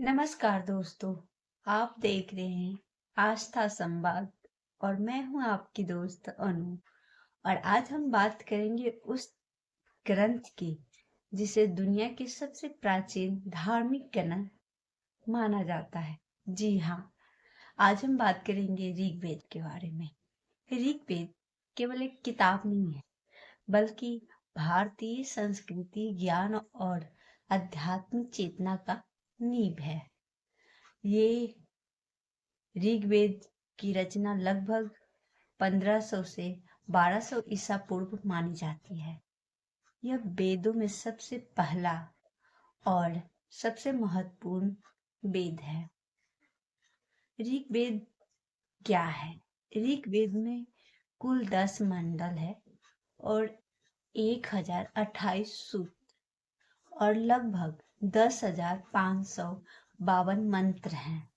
नमस्कार दोस्तों। आप देख रहे हैं आस्था संवाद और मैं हूं आपकी दोस्त अनु। और आज हम बात करेंगे उस ग्रंथ की जिसे दुनिया के सबसे प्राचीन धार्मिक ग्रंथ माना जाता है। जी हाँ, आज हम बात करेंगे ऋग्वेद के बारे में। ऋग्वेद केवल एक किताब नहीं है, बल्कि भारतीय संस्कृति, ज्ञान और आध्यात्मिक चेतना का नींव है। ये ऋग्वेद की रचना लगभग 1500 से 1200 ईसा पूर्व मानी जाती है। यह वेदों में सबसे पहला और सबसे महत्वपूर्ण वेद है। ऋग्वेद क्या है? ऋग्वेद में कुल 10 मंडल है और 1028 सूक्त और लगभग 10,552 मंत्र हैं।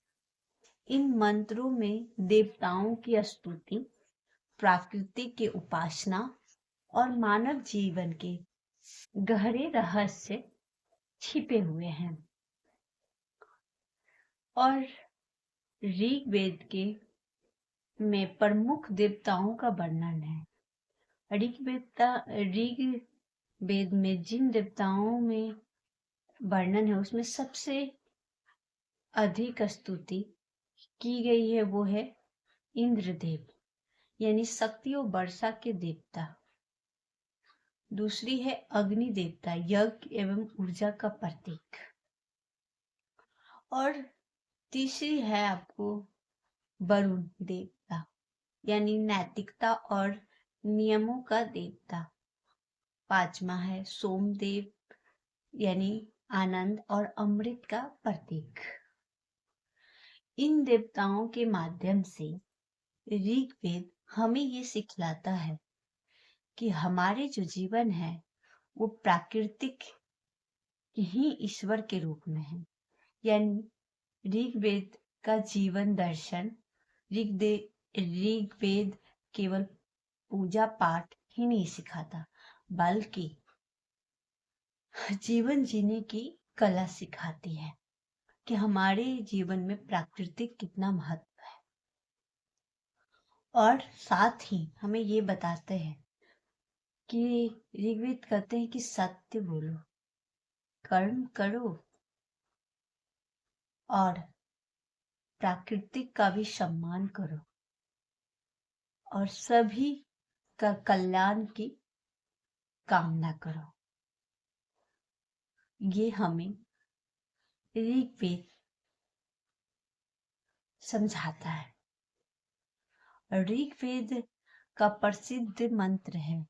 इन मंत्रों में देवताओं की स्तुति, प्रकृति की उपासना और मानव जीवन के गहरे रहस्य छिपे हुए हैं। और ऋग्वेद के में प्रमुख देवताओं का वर्णन है। ऋग्वेद में जिन देवताओं में वर्णन है उसमें सबसे अधिक स्तुति की गई है वो है इंद्रदेव, यानी शक्ति और वर्षा के देवता। दूसरी है अग्नि देवता, यज्ञ एवं ऊर्जा का प्रतीक। और तीसरी है आपको वरुण देवता, यानी नैतिकता और नियमों का देवता। पांचवा है सोमदेव, यानी आनंद और अमृत का प्रतीक। इन देवताओं के माध्यम से ऋग्वेद हमें ये सिखलाता है कि हमारे जो जीवन है वो प्राकृतिक ही ईश्वर के रूप में है। यानी ऋग्वेद का जीवन दर्शन, ऋग्वेद केवल पूजा पाठ ही नहीं सिखाता, बल्कि जीवन जीने की कला सिखाती है कि हमारे जीवन में प्राकृतिक कितना महत्व है। और साथ ही हमें ये बताते हैं कि ऋग्वेद कहते हैं कि सत्य बोलो, कर्म करो और प्राकृतिक का भी सम्मान करो और सभी का कल्याण की कामना करो। ये हमें ऋग्वेद समझाता है। ऋग्वेद का प्रसिद्ध मंत्र है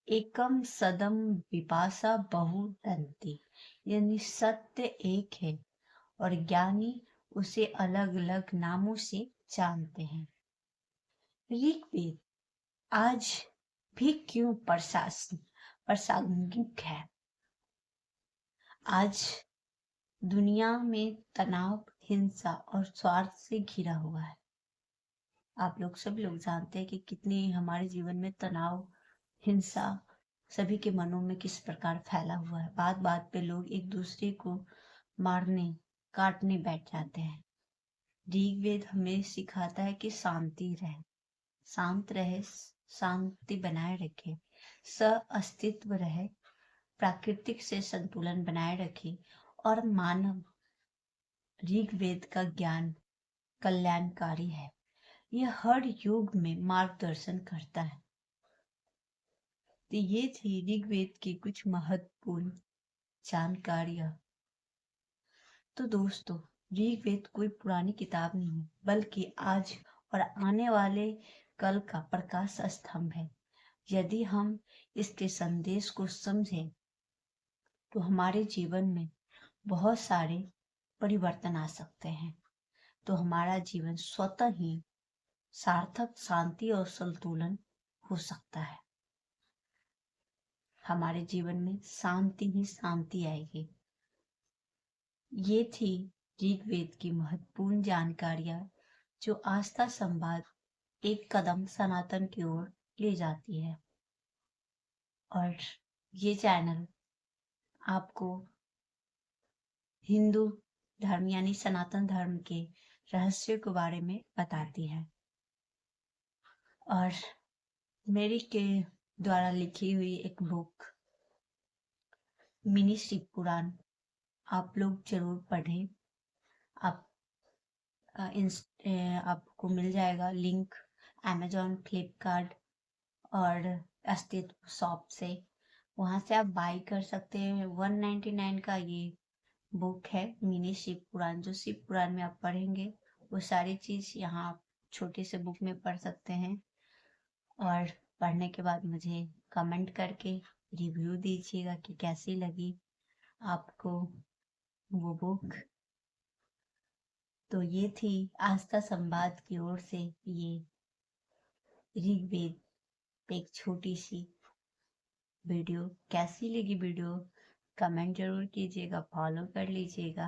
एकम सदम विपाशा बहुदंती, यानी सत्य एक है और ज्ञानी उसे अलग अलग नामों से जानते हैं। ऋग्वेद आज भी क्यों प्रासंगिक है? आज दुनिया में तनाव, हिंसा और स्वार्थ से घिरा हुआ है। आप लोग सब लोग जानते हैं कि कितनी हमारे जीवन में तनाव, हिंसा सभी के मनों में किस प्रकार फैला हुआ है। बात बात पे लोग एक दूसरे को मारने, काटने बैठ जाते हैं। ऋग्वेद हमें सिखाता है कि शांति रहे, शांत रहे, शांति बनाए रखे, अस्तित्व रहे, प्राकृतिक से संतुलन बनाए रखे और मानव ऋग्वेद का ज्ञान कल्याणकारी है। यह हर युग में मार्गदर्शन करता है। तो ये थी ऋग्वेद की कुछ महत्वपूर्ण जानकारियां। तो दोस्तों, ऋग्वेद कोई पुरानी किताब नहीं है, बल्कि आज और आने वाले कल का प्रकाश स्तंभ है। यदि हम इसके संदेश को समझें तो हमारे जीवन में बहुत सारे परिवर्तन आ सकते हैं। तो हमारा जीवन स्वतः ही सार्थक, शांति और संतुलन हो सकता है। हमारे जीवन में शांति ही शांति आएगी। ये थी ऋग्वेद की महत्वपूर्ण जानकारियां जो आस्था संवाद एक कदम सनातन की ओर ले जाती है। और ये चैनल आपको हिंदू धर्म यानी सनातन धर्म के रहस्य के बारे में बताती है। और मेरी के द्वारा लिखी हुई एक बुक मिनी शिव पुराण आप लोग जरूर पढ़ें। आप आपको मिल जाएगा लिंक अमेजोन, फ्लिपकार्ट और अस्तित्व शॉप से, वहां से आप बाई कर सकते हैं। 199 का ये बुक है मिनी शिव पुराण। जो शिव पुराण में आप पढ़ेंगे वो सारी चीज यहाँ आप छोटे से बुक में पढ़ सकते हैं। और पढ़ने के बाद मुझे कमेंट करके रिव्यू दीजिएगा कि कैसी लगी आपको वो बुक। तो ये थी आस्था संवाद की ओर से ये ऋग्वेद पे एक छोटी सी वीडियो। कैसी लगी वीडियो कमेंट जरूर कीजिएगा, फॉलो कर लीजिएगा।